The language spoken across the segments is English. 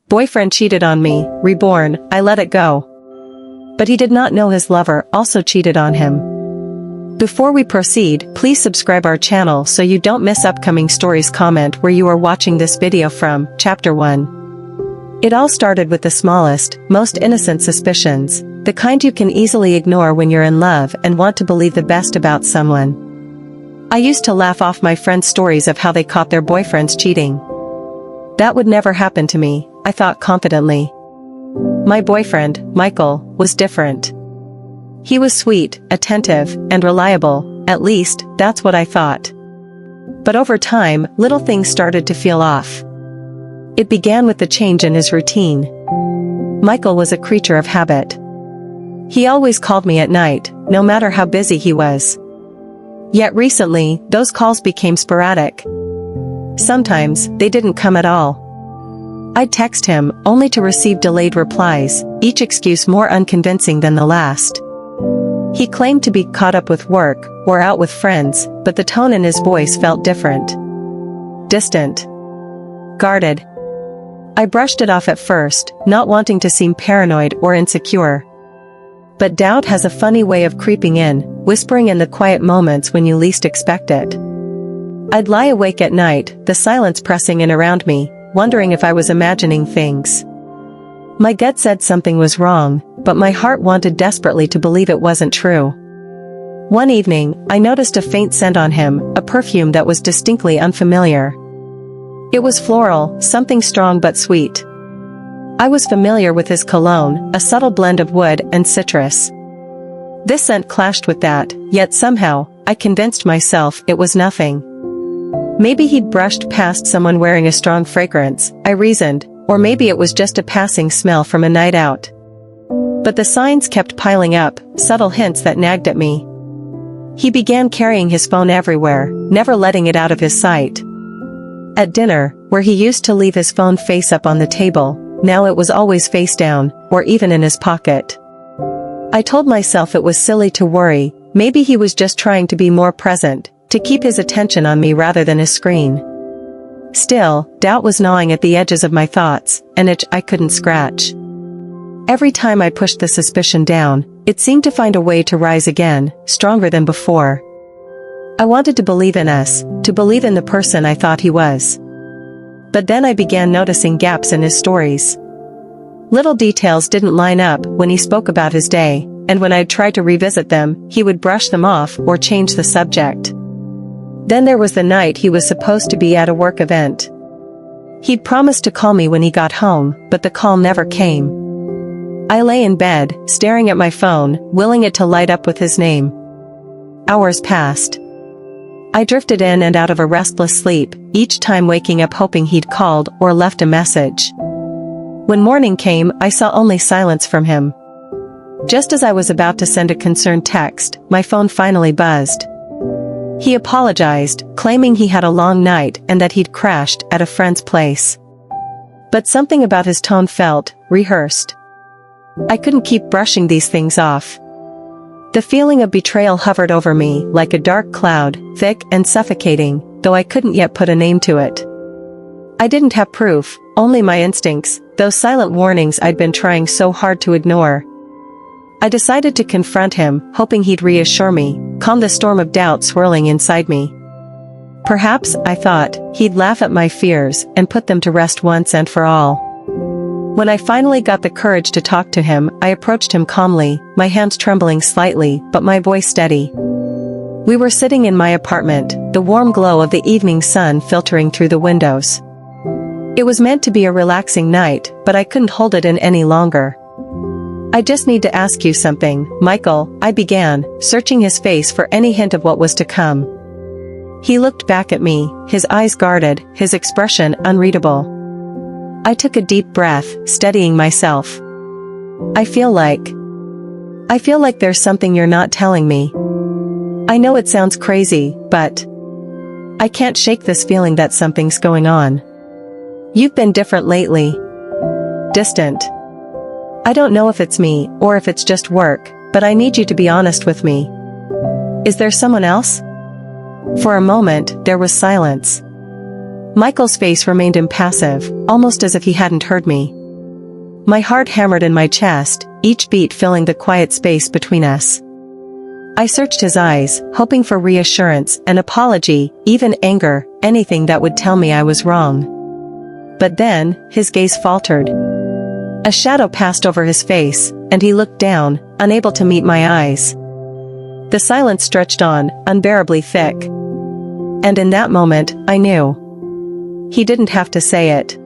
Boyfriend cheated on me, reborn, I let it go. But he did not know his lover also cheated on him. Before we proceed, please subscribe our channel so you don't miss upcoming stories. Comment where you are watching this video from. Chapter 1. It all started with the smallest, most innocent suspicions, the kind you can easily ignore when you're in love and want to believe the best about someone. I used to laugh off my friends' stories of how they caught their boyfriends cheating. That would never happen to me, I thought confidently. My boyfriend, Michael, was different. He was sweet, attentive, and reliable, at least, that's what I thought. But over time, little things started to feel off. It began with the change in his routine. Michael was a creature of habit. He always called me at night, no matter how busy he was. Yet recently, those calls became sporadic. Sometimes, they didn't come at all. I'd text him, only to receive delayed replies, each excuse more unconvincing than the last. He claimed to be caught up with work, or out with friends, but the tone in his voice felt different. Distant. Guarded. I brushed it off at first, not wanting to seem paranoid or insecure. But doubt has a funny way of creeping in, whispering in the quiet moments when you least expect it. I'd lie awake at night, the silence pressing in around me, wondering if I was imagining things. My gut said something was wrong, but my heart wanted desperately to believe it wasn't true. One evening, I noticed a faint scent on him, a perfume that was distinctly unfamiliar. It was floral, something strong but sweet. I was familiar with his cologne, a subtle blend of wood and citrus. This scent clashed with that, yet somehow, I convinced myself it was nothing. Maybe he'd brushed past someone wearing a strong fragrance, I reasoned, or maybe it was just a passing smell from a night out. But the signs kept piling up, subtle hints that nagged at me. He began carrying his phone everywhere, never letting it out of his sight. At dinner, where he used to leave his phone face up on the table, now it was always face down, or even in his pocket. I told myself it was silly to worry, maybe he was just trying to be more present, to keep his attention on me rather than his screen. Still, doubt was gnawing at the edges of my thoughts, an itch I couldn't scratch. Every time I pushed the suspicion down, it seemed to find a way to rise again, stronger than before. I wanted to believe in us, to believe in the person I thought he was. But then I began noticing gaps in his stories. Little details didn't line up when he spoke about his day, and when I'd try to revisit them, he would brush them off or change the subject. Then there was the night he was supposed to be at a work event. He'd promised to call me when he got home, but the call never came. I lay in bed, staring at my phone, willing it to light up with his name. Hours passed. I drifted in and out of a restless sleep, each time waking up hoping he'd called or left a message. When morning came, I saw only silence from him. Just as I was about to send a concerned text, my phone finally buzzed. He apologized, claiming he had a long night and that he'd crashed at a friend's place. But something about his tone felt rehearsed. I couldn't keep brushing these things off. The feeling of betrayal hovered over me like a dark cloud, thick and suffocating, though I couldn't yet put a name to it. I didn't have proof, only my instincts, those silent warnings I'd been trying so hard to ignore. I decided to confront him, hoping he'd reassure me, calm the storm of doubt swirling inside me. Perhaps, I thought, he'd laugh at my fears and put them to rest once and for all. When I finally got the courage to talk to him, I approached him calmly, my hands trembling slightly, but my voice steady. We were sitting in my apartment, the warm glow of the evening sun filtering through the windows. It was meant to be a relaxing night, but I couldn't hold it in any longer. I just need to ask you something, Michael, I began, searching his face for any hint of what was to come. He looked back at me, his eyes guarded, his expression unreadable. I took a deep breath, steadying myself. I feel like there's something you're not telling me. I know it sounds crazy, but I can't shake this feeling that something's going on. You've been different lately. Distant. I don't know if it's me, or if it's just work, but I need you to be honest with me. Is there someone else? For a moment, there was silence. Michael's face remained impassive, almost as if he hadn't heard me. My heart hammered in my chest, each beat filling the quiet space between us. I searched his eyes, hoping for reassurance, an apology, even anger, anything that would tell me I was wrong. But then, his gaze faltered. A shadow passed over his face, and he looked down, unable to meet my eyes. The silence stretched on, unbearably thick. And in that moment, I knew. He didn't have to say it.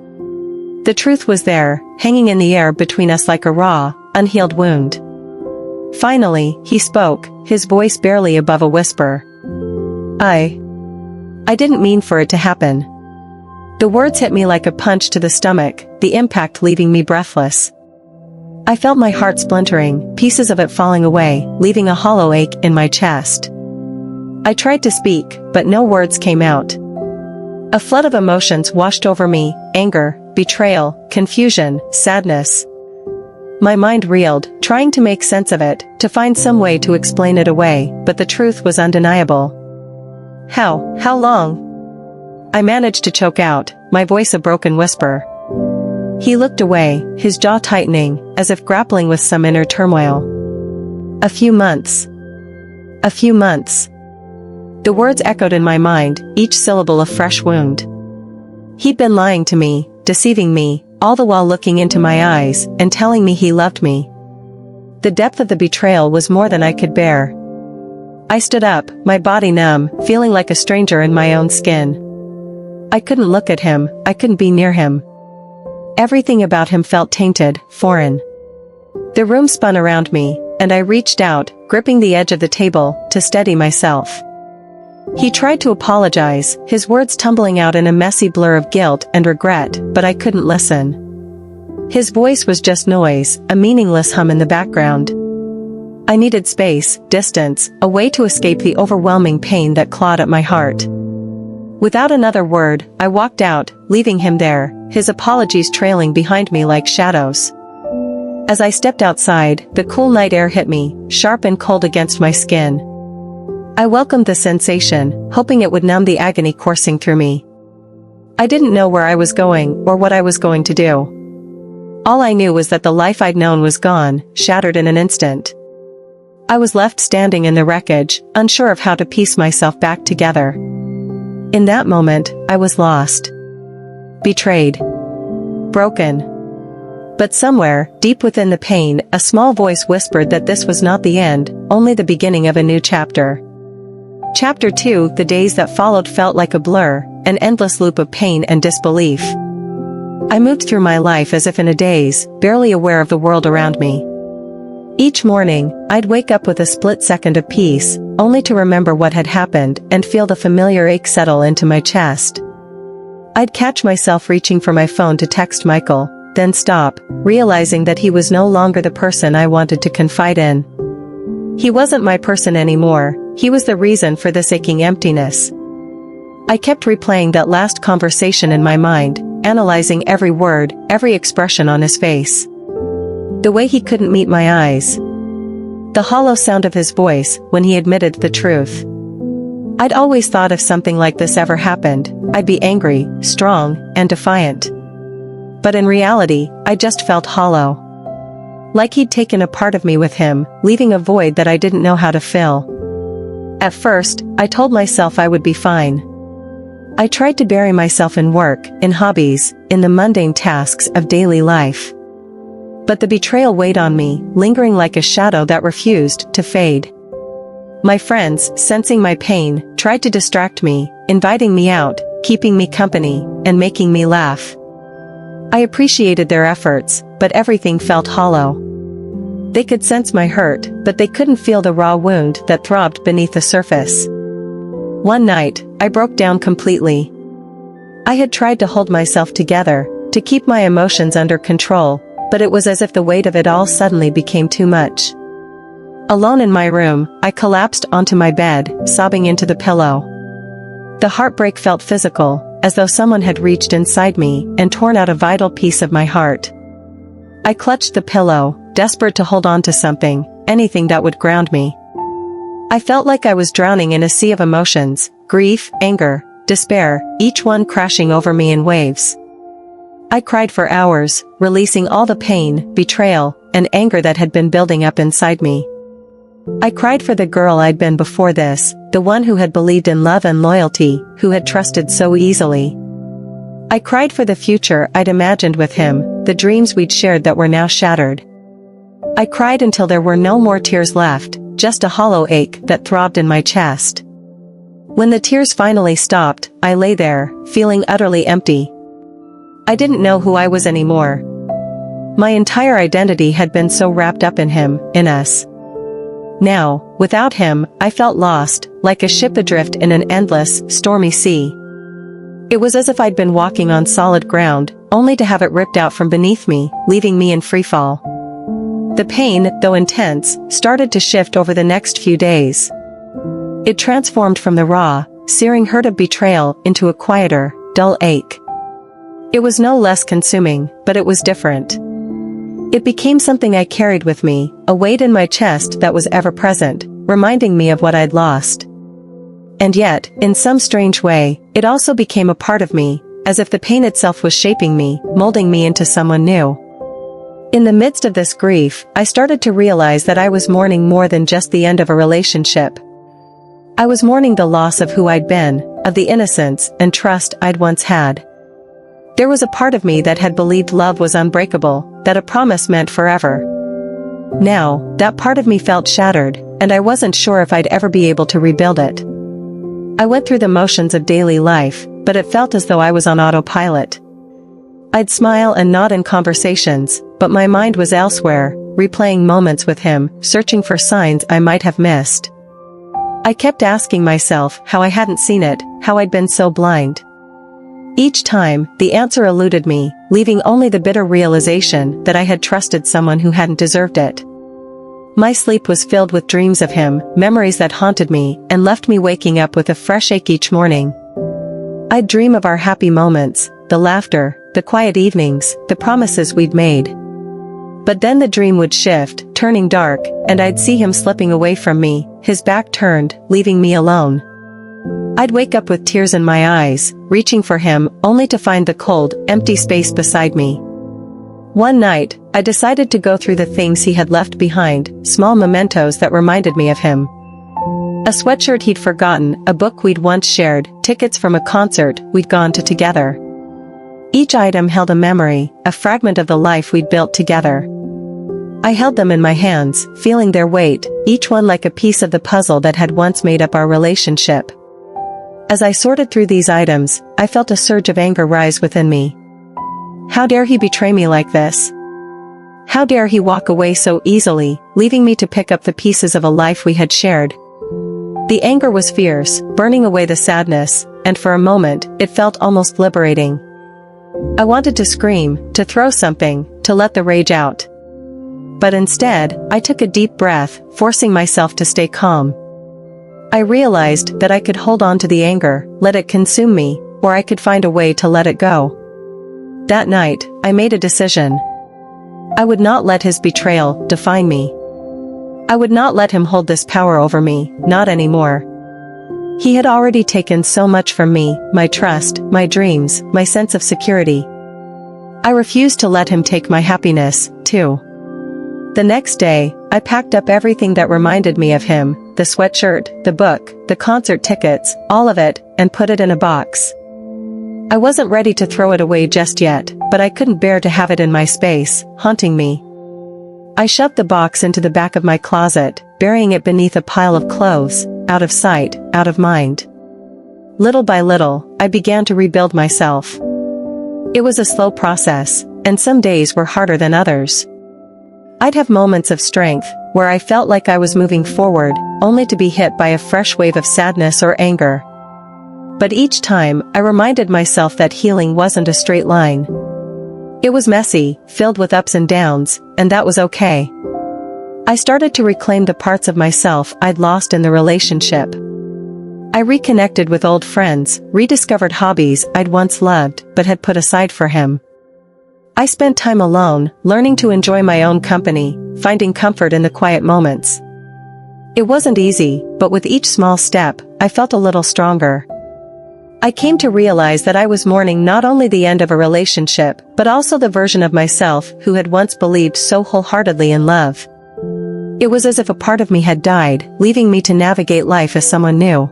The truth was there, hanging in the air between us like a raw, unhealed wound. Finally, he spoke, his voice barely above a whisper. I didn't mean for it to happen. The words hit me like a punch to the stomach, the impact leaving me breathless. I felt my heart splintering, pieces of it falling away, leaving a hollow ache in my chest. I tried to speak, but no words came out. A flood of emotions washed over me, anger, betrayal, confusion, sadness. My mind reeled, trying to make sense of it, to find some way to explain it away, but the truth was undeniable. How long? I managed to choke out, my voice a broken whisper. He looked away, his jaw tightening, as if grappling with some inner turmoil. A few months. A few months. The words echoed in my mind, each syllable a fresh wound. He'd been lying to me, deceiving me, all the while looking into my eyes, and telling me he loved me. The depth of the betrayal was more than I could bear. I stood up, my body numb, feeling like a stranger in my own skin. I couldn't look at him, I couldn't be near him. Everything about him felt tainted, foreign. The room spun around me, and I reached out, gripping the edge of the table, to steady myself. He tried to apologize, his words tumbling out in a messy blur of guilt and regret, but I couldn't listen. His voice was just noise, a meaningless hum in the background. I needed space, distance, a way to escape the overwhelming pain that clawed at my heart. Without another word, I walked out, leaving him there, his apologies trailing behind me like shadows. As I stepped outside, the cool night air hit me, sharp and cold against my skin. I welcomed the sensation, hoping it would numb the agony coursing through me. I didn't know where I was going, or what I was going to do. All I knew was that the life I'd known was gone, shattered in an instant. I was left standing in the wreckage, unsure of how to piece myself back together. In that moment, I was lost. Betrayed. Broken. But somewhere, deep within the pain, a small voice whispered that this was not the end, only the beginning of a new chapter. Chapter 2, the days that followed felt like a blur, an endless loop of pain and disbelief. I moved through my life as if in a daze, barely aware of the world around me. Each morning, I'd wake up with a split second of peace, only to remember what had happened and feel the familiar ache settle into my chest. I'd catch myself reaching for my phone to text Michael, then stop, realizing that he was no longer the person I wanted to confide in. He wasn't my person anymore, he was the reason for this aching emptiness. I kept replaying that last conversation in my mind, analyzing every word, every expression on his face. The way he couldn't meet my eyes. The hollow sound of his voice when he admitted the truth. I'd always thought if something like this ever happened, I'd be angry, strong, and defiant. But in reality, I just felt hollow. Like he'd taken a part of me with him, leaving a void that I didn't know how to fill. At first, I told myself I would be fine. I tried to bury myself in work, in hobbies, in the mundane tasks of daily life. But the betrayal weighed on me, lingering like a shadow that refused to fade. My friends, sensing my pain, tried to distract me, inviting me out, keeping me company, and making me laugh. I appreciated their efforts, but everything felt hollow. They could sense my hurt, but they couldn't feel the raw wound that throbbed beneath the surface. One night, I broke down completely. I had tried to hold myself together, to keep my emotions under control, but it was as if the weight of it all suddenly became too much. Alone in my room, I collapsed onto my bed, sobbing into the pillow. The heartbreak felt physical, as though someone had reached inside me and torn out a vital piece of my heart. I clutched the pillow, desperate to hold on to something, anything that would ground me. I felt like I was drowning in a sea of emotions, grief, anger, despair, each one crashing over me in waves. I cried for hours, releasing all the pain, betrayal, and anger that had been building up inside me. I cried for the girl I'd been before this, the one who had believed in love and loyalty, who had trusted so easily. I cried for the future I'd imagined with him, the dreams we'd shared that were now shattered. I cried until there were no more tears left, just a hollow ache that throbbed in my chest. When the tears finally stopped, I lay there, feeling utterly empty. I didn't know who I was anymore. My entire identity had been so wrapped up in him, in us. Now, without him, I felt lost, like a ship adrift in an endless, stormy sea. It was as if I'd been walking on solid ground, only to have it ripped out from beneath me, leaving me in freefall. The pain, though intense, started to shift over the next few days. It transformed from the raw, searing hurt of betrayal into a quieter, dull ache. It was no less consuming, but it was different. It became something I carried with me, a weight in my chest that was ever present, reminding me of what I'd lost. And yet, in some strange way, it also became a part of me, as if the pain itself was shaping me, molding me into someone new. In the midst of this grief, I started to realize that I was mourning more than just the end of a relationship. I was mourning the loss of who I'd been, of the innocence and trust I'd once had. There was a part of me that had believed love was unbreakable, that a promise meant forever. Now, that part of me felt shattered, and I wasn't sure if I'd ever be able to rebuild it. I went through the motions of daily life, but it felt as though I was on autopilot. I'd smile and nod in conversations, but my mind was elsewhere, replaying moments with him, searching for signs I might have missed. I kept asking myself how I hadn't seen it, how I'd been so blind. Each time, the answer eluded me, leaving only the bitter realization that I had trusted someone who hadn't deserved it. My sleep was filled with dreams of him, memories that haunted me, and left me waking up with a fresh ache each morning. I'd dream of our happy moments, the laughter, the quiet evenings, the promises we'd made. But then the dream would shift, turning dark, and I'd see him slipping away from me, his back turned, leaving me alone. I'd wake up with tears in my eyes, reaching for him, only to find the cold, empty space beside me. One night, I decided to go through the things he had left behind, small mementos that reminded me of him. A sweatshirt he'd forgotten, a book we'd once shared, tickets from a concert we'd gone to together. Each item held a memory, a fragment of the life we'd built together. I held them in my hands, feeling their weight, each one like a piece of the puzzle that had once made up our relationship. As I sorted through these items, I felt a surge of anger rise within me. How dare he betray me like this? How dare he walk away so easily, leaving me to pick up the pieces of a life we had shared? The anger was fierce, burning away the sadness, and for a moment, it felt almost liberating. I wanted to scream, to throw something, to let the rage out. But instead, I took a deep breath, forcing myself to stay calm. I realized that I could hold on to the anger, let it consume me, or I could find a way to let it go. That night, I made a decision. I would not let his betrayal define me. I would not let him hold this power over me, not anymore. He had already taken so much from me, my trust, my dreams, my sense of security. I refused to let him take my happiness, too. The next day, I packed up everything that reminded me of him, the sweatshirt, the book, the concert tickets, all of it, and put it in a box. I wasn't ready to throw it away just yet, but I couldn't bear to have it in my space, haunting me. I shoved the box into the back of my closet, burying it beneath a pile of clothes, out of sight, out of mind. Little by little, I began to rebuild myself. It was a slow process, and some days were harder than others. I'd have moments of strength, where I felt like I was moving forward, only to be hit by a fresh wave of sadness or anger. But each time, I reminded myself that healing wasn't a straight line. It was messy, filled with ups and downs, and that was okay. I started to reclaim the parts of myself I'd lost in the relationship. I reconnected with old friends, rediscovered hobbies I'd once loved but had put aside for him. I spent time alone, learning to enjoy my own company, finding comfort in the quiet moments. It wasn't easy, but with each small step, I felt a little stronger. I came to realize that I was mourning not only the end of a relationship, but also the version of myself who had once believed so wholeheartedly in love. It was as if a part of me had died, leaving me to navigate life as someone new.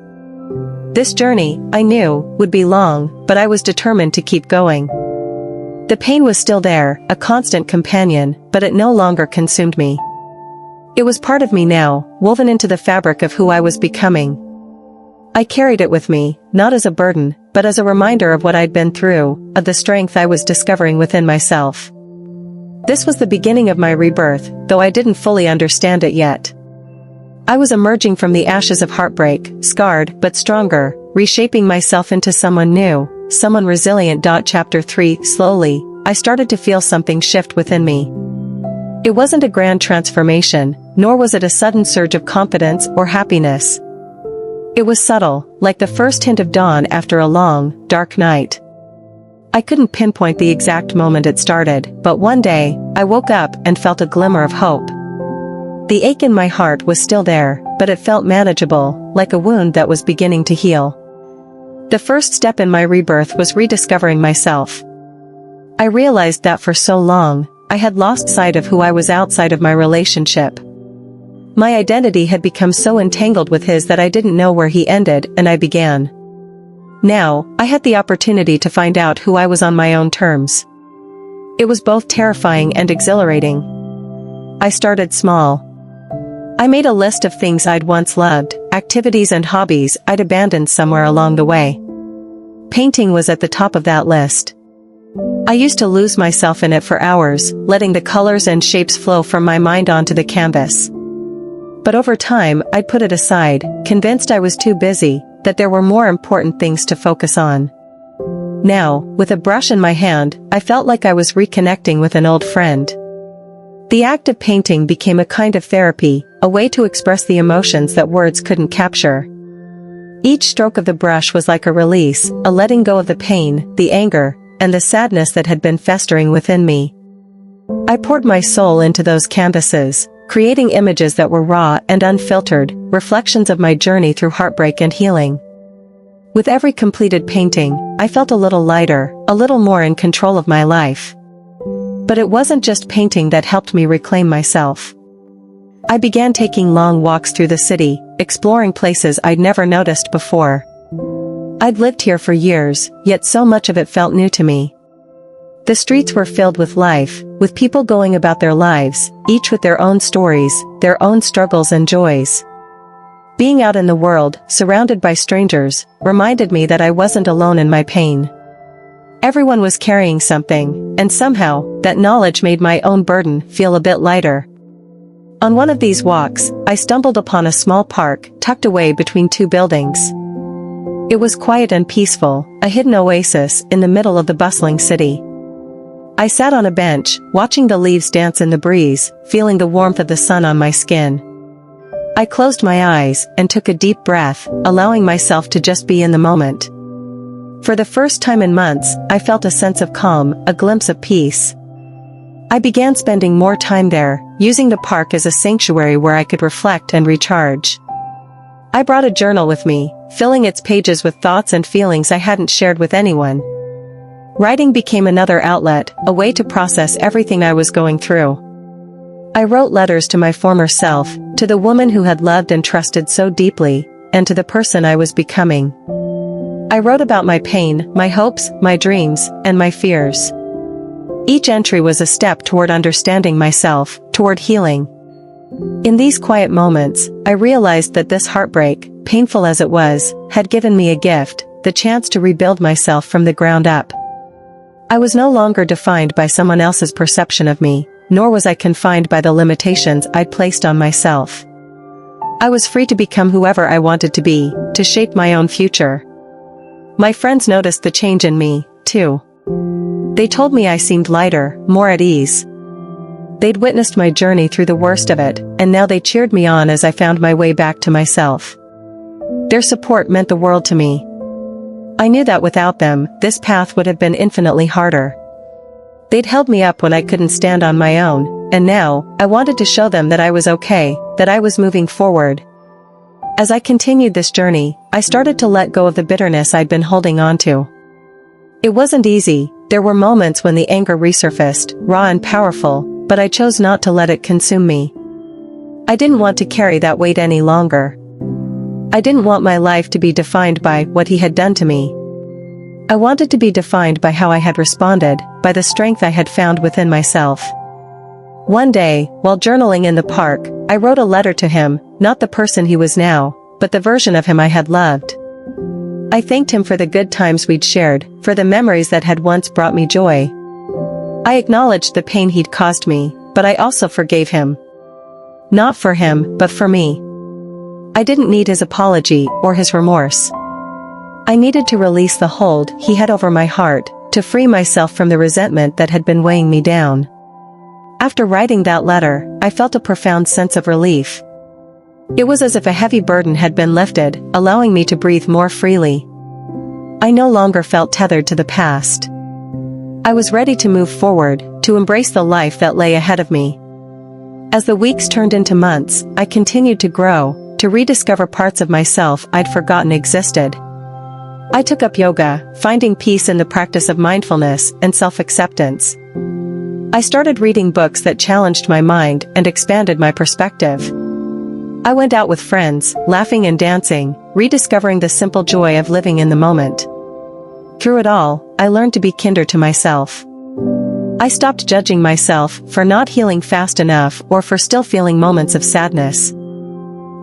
This journey, I knew, would be long, but I was determined to keep going. The pain was still there, a constant companion, but it no longer consumed me. It was part of me now, woven into the fabric of who I was becoming. I carried it with me, not as a burden, but as a reminder of what I'd been through, of the strength I was discovering within myself. This was the beginning of my rebirth, though I didn't fully understand it yet. I was emerging from the ashes of heartbreak, scarred but stronger, reshaping myself into someone new, someone resilient. Chapter 3. Slowly, I started to feel something shift within me. It wasn't a grand transformation, nor was it a sudden surge of confidence or happiness. It was subtle, like the first hint of dawn after a long, dark night. I couldn't pinpoint the exact moment it started, but one day, I woke up and felt a glimmer of hope. The ache in my heart was still there, but it felt manageable, like a wound that was beginning to heal. The first step in my rebirth was rediscovering myself. I realized that for so long, I had lost sight of who I was outside of my relationship. My identity had become so entangled with his that I didn't know where he ended and I began. Now, I had the opportunity to find out who I was on my own terms. It was both terrifying and exhilarating. I started small. I made a list of things I'd once loved, activities and hobbies I'd abandoned somewhere along the way. Painting was at the top of that list. I used to lose myself in it for hours, letting the colors and shapes flow from my mind onto the canvas. But over time, I'd put it aside, convinced I was too busy, that there were more important things to focus on. Now, with a brush in my hand, I felt like I was reconnecting with an old friend. The act of painting became a kind of therapy, a way to express the emotions that words couldn't capture. Each stroke of the brush was like a release, a letting go of the pain, the anger, and the sadness that had been festering within me. I poured my soul into those canvases, creating images that were raw and unfiltered, reflections of my journey through heartbreak and healing. With every completed painting, I felt a little lighter, a little more in control of my life. But it wasn't just painting that helped me reclaim myself. I began taking long walks through the city, exploring places I'd never noticed before. I'd lived here for years, yet so much of it felt new to me. The streets were filled with life, with people going about their lives, each with their own stories, their own struggles and joys. Being out in the world, surrounded by strangers, reminded me that I wasn't alone in my pain. Everyone was carrying something, and somehow, that knowledge made my own burden feel a bit lighter. On one of these walks, I stumbled upon a small park, tucked away between two buildings. It was quiet and peaceful, a hidden oasis in the middle of the bustling city. I sat on a bench, watching the leaves dance in the breeze, feeling the warmth of the sun on my skin. I closed my eyes and took a deep breath, allowing myself to just be in the moment. For the first time in months, I felt a sense of calm, a glimpse of peace. I began spending more time there, using the park as a sanctuary where I could reflect and recharge. I brought a journal with me, filling its pages with thoughts and feelings I hadn't shared with anyone. Writing became another outlet, a way to process everything I was going through. I wrote letters to my former self, to the woman who had loved and trusted so deeply, and to the person I was becoming. I wrote about my pain, my hopes, my dreams, and my fears. Each entry was a step toward understanding myself, toward healing. In these quiet moments, I realized that this heartbreak, painful as it was, had given me a gift, the chance to rebuild myself from the ground up. I was no longer defined by someone else's perception of me, nor was I confined by the limitations I'd placed on myself. I was free to become whoever I wanted to be, to shape my own future. My friends noticed the change in me, too. They told me I seemed lighter, more at ease. They'd witnessed my journey through the worst of it, and now they cheered me on as I found my way back to myself. Their support meant the world to me. I knew that without them, this path would have been infinitely harder. They'd held me up when I couldn't stand on my own, and now, I wanted to show them that I was okay, that I was moving forward. As I continued this journey, I started to let go of the bitterness I'd been holding on to. It wasn't easy. There were moments when the anger resurfaced, raw and powerful, but I chose not to let it consume me. I didn't want to carry that weight any longer. I didn't want my life to be defined by what he had done to me. I wanted to be defined by how I had responded, by the strength I had found within myself. One day, while journaling in the park, I wrote a letter to him, not the person he was now, but the version of him I had loved. I thanked him for the good times we'd shared, for the memories that had once brought me joy. I acknowledged the pain he'd caused me, but I also forgave him. Not for him, but for me. I didn't need his apology or his remorse. I needed to release the hold he had over my heart, to free myself from the resentment that had been weighing me down. After writing that letter, I felt a profound sense of relief. It was as if a heavy burden had been lifted, allowing me to breathe more freely. I no longer felt tethered to the past. I was ready to move forward, to embrace the life that lay ahead of me. As the weeks turned into months, I continued to grow, to rediscover parts of myself I'd forgotten existed. I took up yoga, finding peace in the practice of mindfulness and self-acceptance. I started reading books that challenged my mind and expanded my perspective. I went out with friends, laughing and dancing, rediscovering the simple joy of living in the moment. Through it all, I learned to be kinder to myself. I stopped judging myself for not healing fast enough or for still feeling moments of sadness.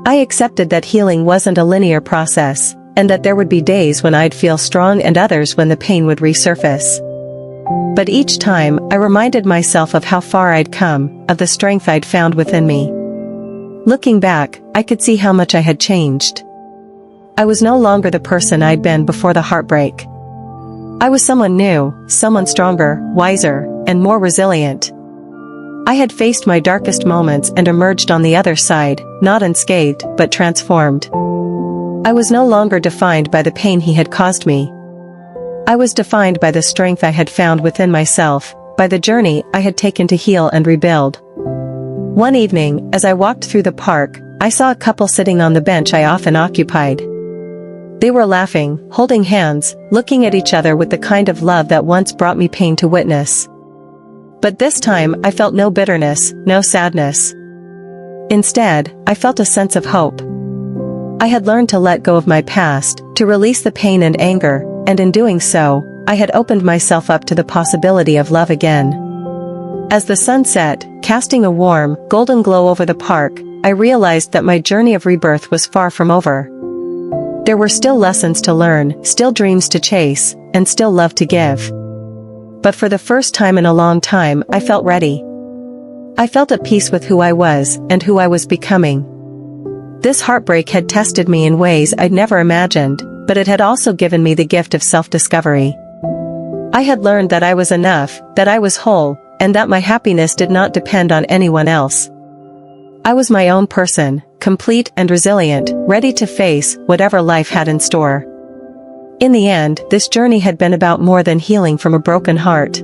I accepted that healing wasn't a linear process, and that there would be days when I'd feel strong and others when the pain would resurface. But each time, I reminded myself of how far I'd come, of the strength I'd found within me. Looking back, I could see how much I had changed. I was no longer the person I'd been before the heartbreak. I was someone new, someone stronger, wiser, and more resilient. I had faced my darkest moments and emerged on the other side, not unscathed, but transformed. I was no longer defined by the pain he had caused me. I was defined by the strength I had found within myself, by the journey I had taken to heal and rebuild. One evening, as I walked through the park, I saw a couple sitting on the bench I often occupied. They were laughing, holding hands, looking at each other with the kind of love that once brought me pain to witness. But this time, I felt no bitterness, no sadness. Instead, I felt a sense of hope. I had learned to let go of my past, to release the pain and anger, and in doing so, I had opened myself up to the possibility of love again. As the sun set, casting a warm, golden glow over the park, I realized that my journey of rebirth was far from over. There were still lessons to learn, still dreams to chase, and still love to give. But for the first time in a long time, I felt ready. I felt at peace with who I was, and who I was becoming. This heartbreak had tested me in ways I'd never imagined, but it had also given me the gift of self-discovery. I had learned that I was enough, that I was whole, and that my happiness did not depend on anyone else. I was my own person, complete and resilient, ready to face whatever life had in store. In the end, this journey had been about more than healing from a broken heart.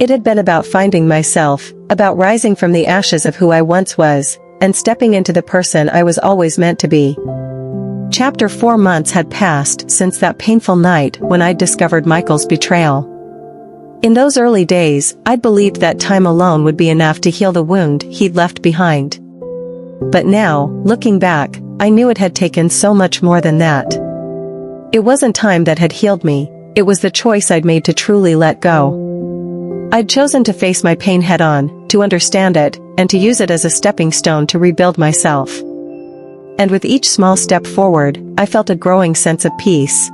It had been about finding myself, about rising from the ashes of who I once was, and stepping into the person I was always meant to be. Chapter 4 months had passed since that painful night when I'd discovered Michael's betrayal. In those early days, I'd believed that time alone would be enough to heal the wound he'd left behind. But now, looking back, I knew it had taken so much more than that. It wasn't time that had healed me, it was the choice I'd made to truly let go. I'd chosen to face my pain head-on, to understand it, and to use it as a stepping stone to rebuild myself. And with each small step forward, I felt a growing sense of peace.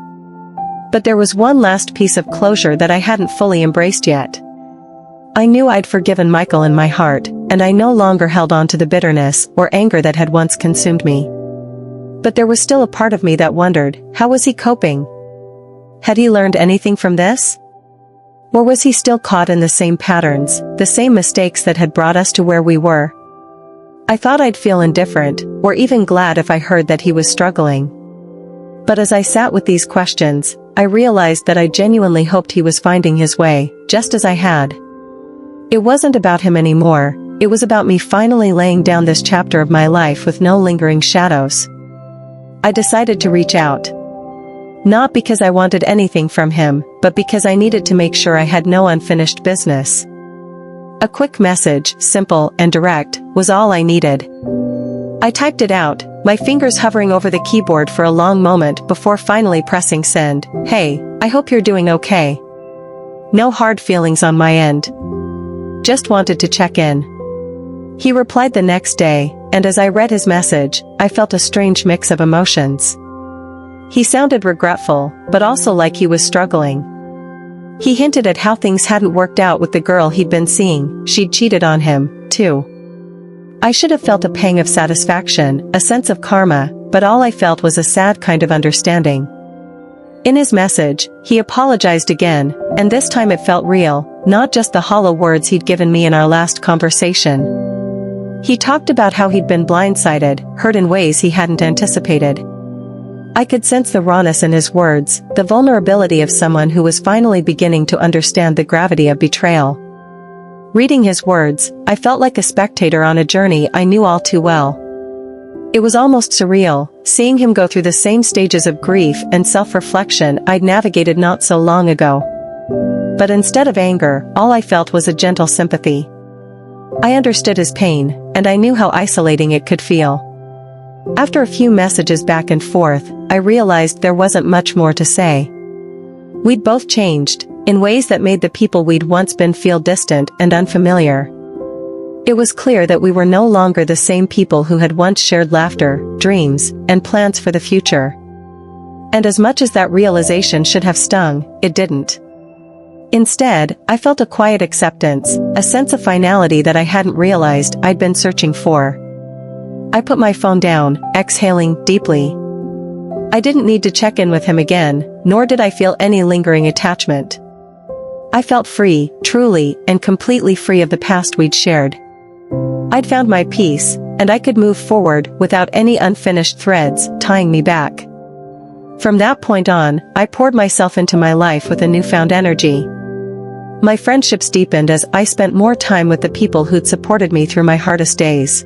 But there was one last piece of closure that I hadn't fully embraced yet. I knew I'd forgiven Michael in my heart, and I no longer held on to the bitterness or anger that had once consumed me. But there was still a part of me that wondered, how was he coping? Had he learned anything from this? Or was he still caught in the same patterns, the same mistakes that had brought us to where we were? I thought I'd feel indifferent, or even glad if I heard that he was struggling. But as I sat with these questions, I realized that I genuinely hoped he was finding his way, just as I had. It wasn't about him anymore, it was about me finally laying down this chapter of my life with no lingering shadows. I decided to reach out. Not because I wanted anything from him, but because I needed to make sure I had no unfinished business. A quick message, simple and direct, was all I needed. I typed it out, my fingers hovering over the keyboard for a long moment before finally pressing send. Hey, I hope you're doing okay. No hard feelings on my end. Just wanted to check in. He replied the next day, and as I read his message, I felt a strange mix of emotions. He sounded regretful, but also like he was struggling. He hinted at how things hadn't worked out with the girl he'd been seeing. She'd cheated on him, too. I should have felt a pang of satisfaction, a sense of karma, but all I felt was a sad kind of understanding. In his message, he apologized again, and this time it felt real, not just the hollow words he'd given me in our last conversation. He talked about how he'd been blindsided, hurt in ways he hadn't anticipated. I could sense the rawness in his words, the vulnerability of someone who was finally beginning to understand the gravity of betrayal. Reading his words, I felt like a spectator on a journey I knew all too well. It was almost surreal, seeing him go through the same stages of grief and self-reflection I'd navigated not so long ago. But instead of anger, all I felt was a gentle sympathy. I understood his pain, and I knew how isolating it could feel. After a few messages back and forth, I realized there wasn't much more to say. We'd both changed, in ways that made the people we'd once been feel distant and unfamiliar. It was clear that we were no longer the same people who had once shared laughter, dreams, and plans for the future. And as much as that realization should have stung, it didn't. Instead, I felt a quiet acceptance, a sense of finality that I hadn't realized I'd been searching for. I put my phone down, exhaling deeply. I didn't need to check in with him again, nor did I feel any lingering attachment. I felt free, truly, and completely free of the past we'd shared. I'd found my peace, and I could move forward without any unfinished threads tying me back. From that point on, I poured myself into my life with a newfound energy. My friendships deepened as I spent more time with the people who'd supported me through my hardest days.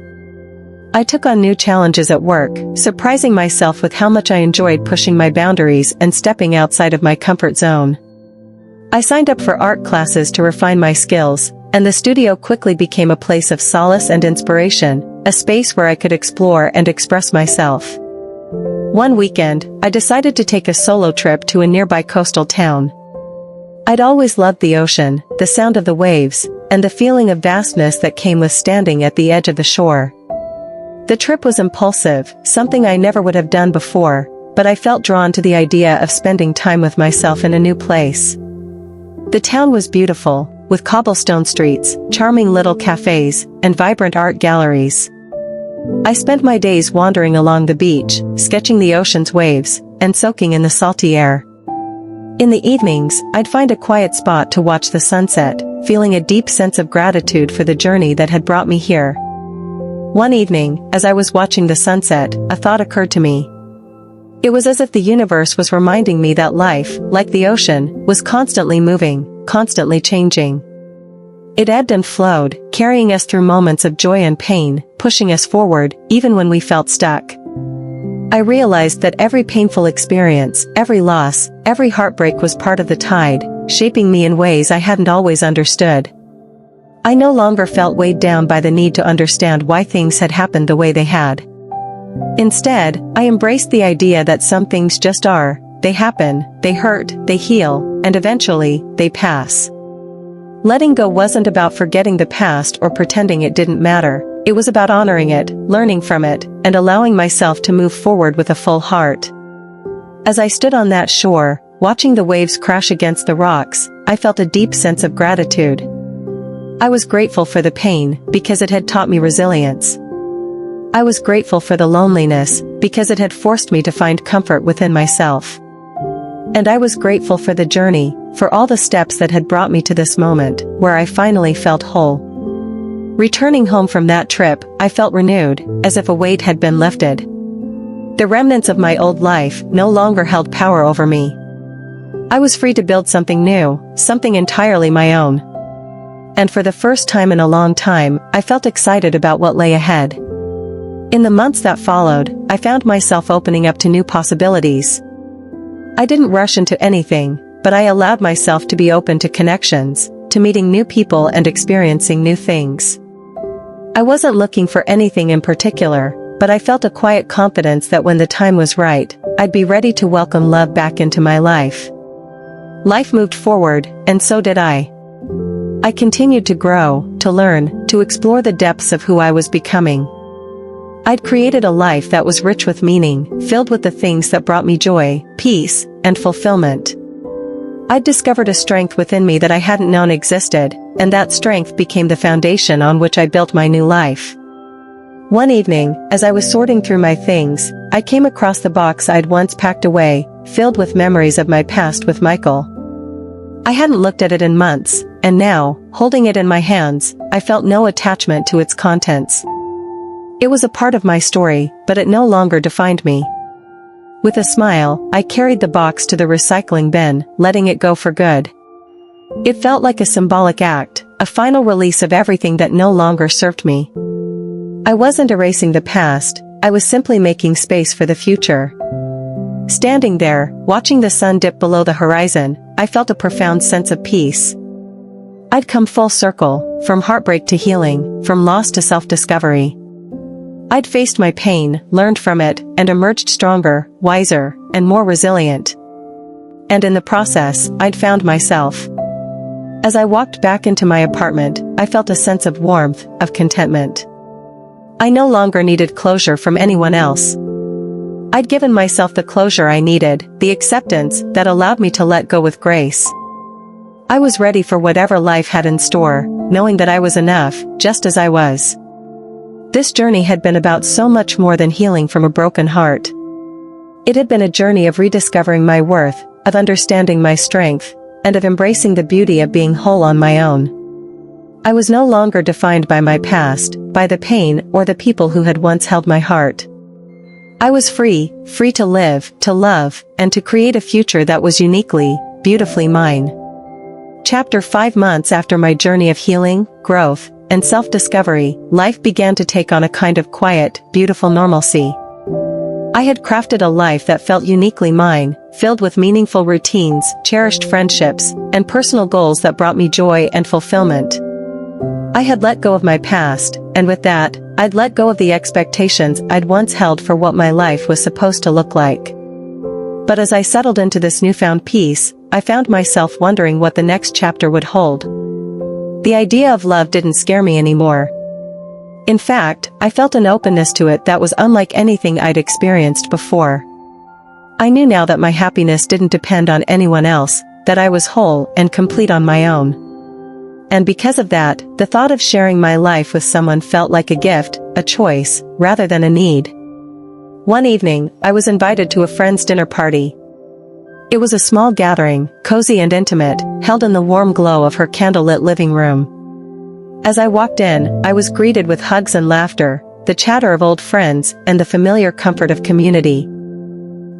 I took on new challenges at work, surprising myself with how much I enjoyed pushing my boundaries and stepping outside of my comfort zone. I signed up for art classes to refine my skills, and the studio quickly became a place of solace and inspiration, a space where I could explore and express myself. One weekend, I decided to take a solo trip to a nearby coastal town. I'd always loved the ocean, the sound of the waves, and the feeling of vastness that came with standing at the edge of the shore. The trip was impulsive, something I never would have done before, but I felt drawn to the idea of spending time with myself in a new place. The town was beautiful, with cobblestone streets, charming little cafes, and vibrant art galleries. I spent my days wandering along the beach, sketching the ocean's waves, and soaking in the salty air. In the evenings, I'd find a quiet spot to watch the sunset, feeling a deep sense of gratitude for the journey that had brought me here. One evening, as I was watching the sunset, a thought occurred to me. It was as if the universe was reminding me that life, like the ocean, was constantly moving, constantly changing. It ebbed and flowed, carrying us through moments of joy and pain, pushing us forward, even when we felt stuck. I realized that every painful experience, every loss, every heartbreak was part of the tide, shaping me in ways I hadn't always understood. I no longer felt weighed down by the need to understand why things had happened the way they had. Instead, I embraced the idea that some things just are, they happen, they hurt, they heal, and eventually, they pass. Letting go wasn't about forgetting the past or pretending it didn't matter, it was about honoring it, learning from it, and allowing myself to move forward with a full heart. As I stood on that shore, watching the waves crash against the rocks, I felt a deep sense of gratitude. I was grateful for the pain, because it had taught me resilience. I was grateful for the loneliness, because it had forced me to find comfort within myself. And I was grateful for the journey, for all the steps that had brought me to this moment, where I finally felt whole. Returning home from that trip, I felt renewed, as if a weight had been lifted. The remnants of my old life no longer held power over me. I was free to build something new, something entirely my own. And for the first time in a long time, I felt excited about what lay ahead. In the months that followed, I found myself opening up to new possibilities. I didn't rush into anything, but I allowed myself to be open to connections, to meeting new people and experiencing new things. I wasn't looking for anything in particular, but I felt a quiet confidence that when the time was right, I'd be ready to welcome love back into my life. Life moved forward, and so did I. I continued to grow, to learn, to explore the depths of who I was becoming. I'd created a life that was rich with meaning, filled with the things that brought me joy, peace, and fulfillment. I'd discovered a strength within me that I hadn't known existed, and that strength became the foundation on which I built my new life. One evening, as I was sorting through my things, I came across the box I'd once packed away, filled with memories of my past with Michael. I hadn't looked at it in months, and now, holding it in my hands, I felt no attachment to its contents. It was a part of my story, but it no longer defined me. With a smile, I carried the box to the recycling bin, letting it go for good. It felt like a symbolic act, a final release of everything that no longer served me. I wasn't erasing the past, I was simply making space for the future. Standing there, watching the sun dip below the horizon, I felt a profound sense of peace. I'd come full circle, from heartbreak to healing, from loss to self-discovery. I'd faced my pain, learned from it, and emerged stronger, wiser, and more resilient. And in the process, I'd found myself. As I walked back into my apartment, I felt a sense of warmth, of contentment. I no longer needed closure from anyone else. I'd given myself the closure I needed, the acceptance that allowed me to let go with grace. I was ready for whatever life had in store, knowing that I was enough, just as I was. This journey had been about so much more than healing from a broken heart. It had been a journey of rediscovering my worth, of understanding my strength, and of embracing the beauty of being whole on my own. I was no longer defined by my past, by the pain or the people who had once held my heart. I was free to live, to love, and to create a future that was uniquely, beautifully mine. Chapter 5 months after my journey of healing, growth, and self-discovery, life began to take on a kind of quiet, beautiful normalcy. I had crafted a life that felt uniquely mine, filled with meaningful routines, cherished friendships, and personal goals that brought me joy and fulfillment. I had let go of my past, and with that, I'd let go of the expectations I'd once held for what my life was supposed to look like. But as I settled into this newfound peace, I found myself wondering what the next chapter would hold. The idea of love didn't scare me anymore. In fact, I felt an openness to it that was unlike anything I'd experienced before. I knew now that my happiness didn't depend on anyone else, that I was whole and complete on my own. And because of that, the thought of sharing my life with someone felt like a gift, a choice, rather than a need. One evening, I was invited to a friend's dinner party. It was a small gathering, cozy and intimate, held in the warm glow of her candlelit living room. As I walked in, I was greeted with hugs and laughter, the chatter of old friends, and the familiar comfort of community.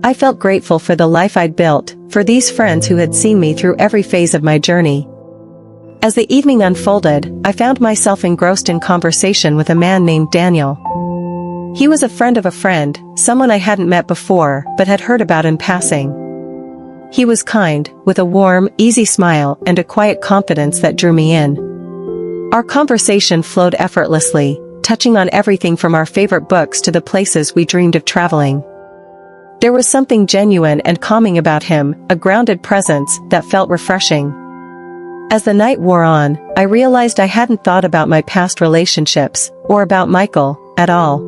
I felt grateful for the life I'd built, for these friends who had seen me through every phase of my journey. As the evening unfolded, I found myself engrossed in conversation with a man named Daniel. He was a friend of a friend, someone I hadn't met before, but had heard about in passing. He was kind, with a warm, easy smile and a quiet confidence that drew me in. Our conversation flowed effortlessly, touching on everything from our favorite books to the places we dreamed of traveling. There was something genuine and calming about him, a grounded presence that felt refreshing. As the night wore on, I realized I hadn't thought about my past relationships, or about Michael, at all.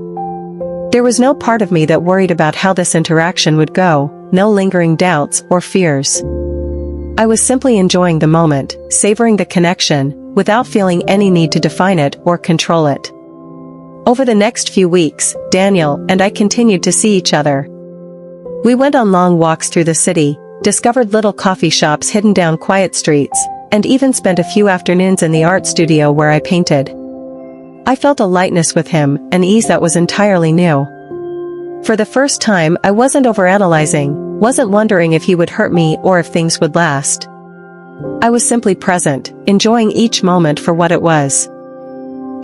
There was no part of me that worried about how this interaction would go, no lingering doubts or fears. I was simply enjoying the moment, savoring the connection, without feeling any need to define it or control it. Over the next few weeks, Daniel and I continued to see each other. We went on long walks through the city, discovered little coffee shops hidden down quiet streets, and even spent a few afternoons in the art studio where I painted. I felt a lightness with him, an ease that was entirely new. For the first time, I wasn't overanalyzing, wasn't wondering if he would hurt me or if things would last. I was simply present, enjoying each moment for what it was.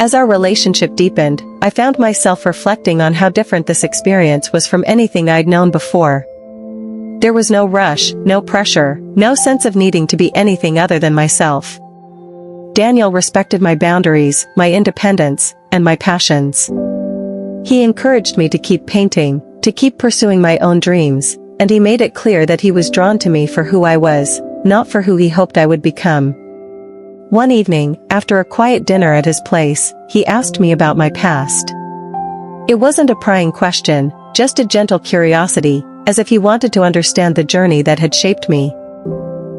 As our relationship deepened, I found myself reflecting on how different this experience was from anything I'd known before. There was no rush, no pressure, no sense of needing to be anything other than myself. Daniel respected my boundaries, my independence, and my passions. He encouraged me to keep painting, to keep pursuing my own dreams, and he made it clear that he was drawn to me for who I was, not for who he hoped I would become. One evening, after a quiet dinner at his place, he asked me about my past. It wasn't a prying question, just a gentle curiosity, as if he wanted to understand the journey that had shaped me.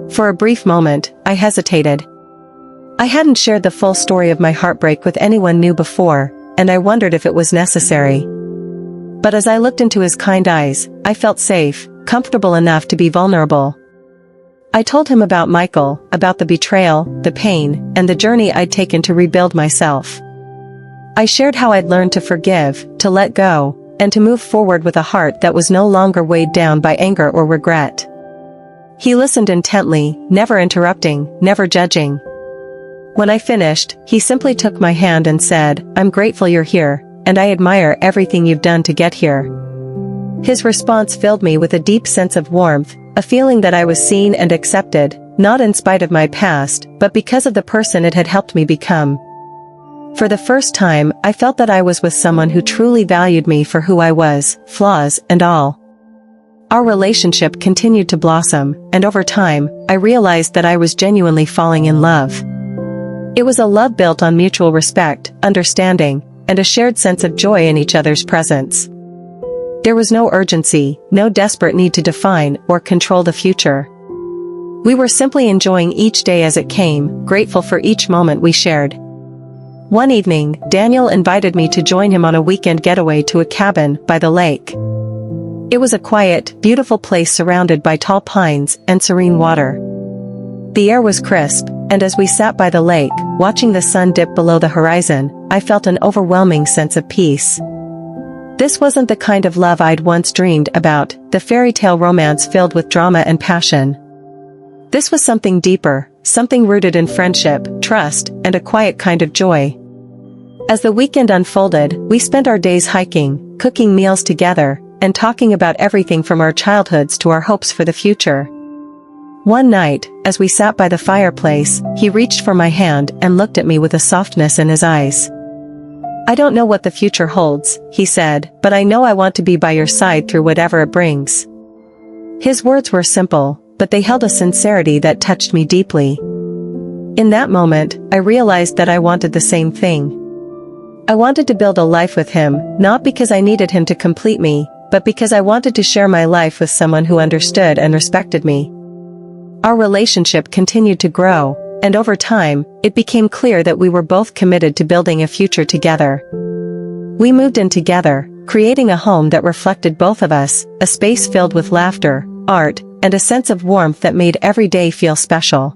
For a brief moment, I hesitated. I hadn't shared the full story of my heartbreak with anyone new before, and I wondered if it was necessary. But as I looked into his kind eyes, I felt safe, comfortable enough to be vulnerable. I told him about Michael, about the betrayal, the pain, and the journey I'd taken to rebuild myself. I shared how I'd learned to forgive, to let go, and to move forward with a heart that was no longer weighed down by anger or regret. He listened intently, never interrupting, never judging. When I finished, he simply took my hand and said, "I'm grateful you're here, and I admire everything you've done to get here." His response filled me with a deep sense of warmth, a feeling that I was seen and accepted, not in spite of my past, but because of the person it had helped me become. For the first time, I felt that I was with someone who truly valued me for who I was, flaws and all. Our relationship continued to blossom, and over time, I realized that I was genuinely falling in love. It was a love built on mutual respect, understanding, and a shared sense of joy in each other's presence. There was no urgency, no desperate need to define or control the future. We were simply enjoying each day as it came, grateful for each moment we shared. One evening, Daniel invited me to join him on a weekend getaway to a cabin by the lake. It was a quiet, beautiful place surrounded by tall pines and serene water. The air was crisp, and as we sat by the lake, watching the sun dip below the horizon, I felt an overwhelming sense of peace. This wasn't the kind of love I'd once dreamed about, the fairy tale romance filled with drama and passion. This was something deeper, something rooted in friendship, trust, and a quiet kind of joy. As the weekend unfolded, we spent our days hiking, cooking meals together, and talking about everything from our childhoods to our hopes for the future. One night, as we sat by the fireplace, he reached for my hand and looked at me with a softness in his eyes. "I don't know what the future holds," he said, "but I know I want to be by your side through whatever it brings." His words were simple, but they held a sincerity that touched me deeply. In that moment, I realized that I wanted the same thing. I wanted to build a life with him, not because I needed him to complete me, but because I wanted to share my life with someone who understood and respected me. Our relationship continued to grow, and over time, it became clear that we were both committed to building a future together. We moved in together, creating a home that reflected both of us, a space filled with laughter, art, and a sense of warmth that made every day feel special.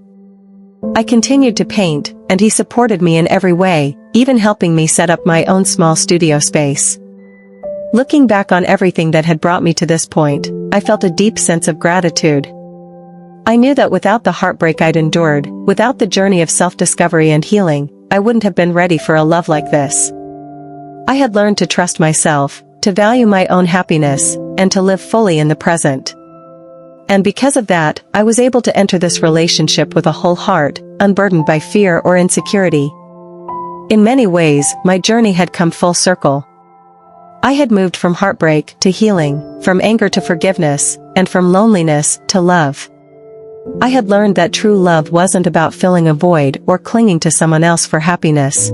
I continued to paint, and he supported me in every way, even helping me set up my own small studio space. Looking back on everything that had brought me to this point, I felt a deep sense of gratitude. I knew that without the heartbreak I'd endured, without the journey of self-discovery and healing, I wouldn't have been ready for a love like this. I had learned to trust myself, to value my own happiness, and to live fully in the present. And because of that, I was able to enter this relationship with a whole heart, unburdened by fear or insecurity. In many ways, my journey had come full circle. I had moved from heartbreak to healing, from anger to forgiveness, and from loneliness to love. I had learned that true love wasn't about filling a void or clinging to someone else for happiness.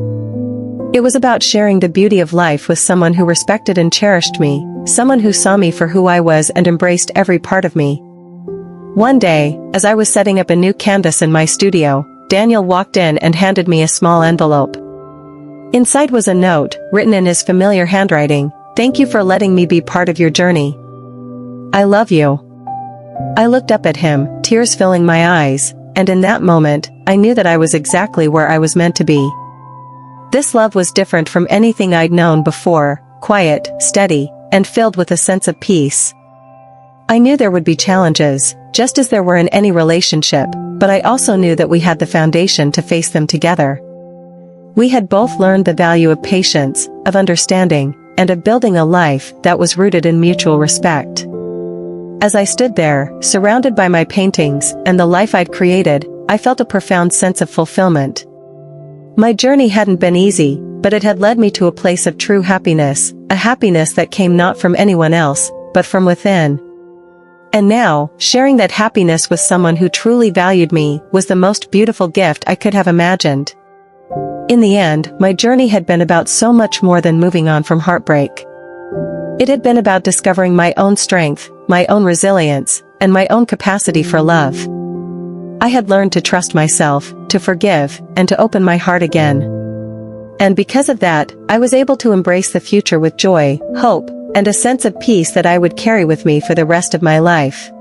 It was about sharing the beauty of life with someone who respected and cherished me, someone who saw me for who I was and embraced every part of me. One day, as I was setting up a new canvas in my studio, Daniel walked in and handed me a small envelope. Inside was a note, written in his familiar handwriting, "Thank you for letting me be part of your journey. I love you." I looked up at him, tears filling my eyes, and in that moment, I knew that I was exactly where I was meant to be. This love was different from anything I'd known before, quiet, steady, and filled with a sense of peace. I knew there would be challenges, just as there were in any relationship, but I also knew that we had the foundation to face them together. We had both learned the value of patience, of understanding, and of building a life that was rooted in mutual respect. As I stood there, surrounded by my paintings and the life I'd created, I felt a profound sense of fulfillment. My journey hadn't been easy, but it had led me to a place of true happiness, a happiness that came not from anyone else, but from within. And now, sharing that happiness with someone who truly valued me was the most beautiful gift I could have imagined. In the end, my journey had been about so much more than moving on from heartbreak. It had been about discovering my own strength, my own resilience, and my own capacity for love. I had learned to trust myself, to forgive, and to open my heart again. And because of that, I was able to embrace the future with joy, hope, and a sense of peace that I would carry with me for the rest of my life.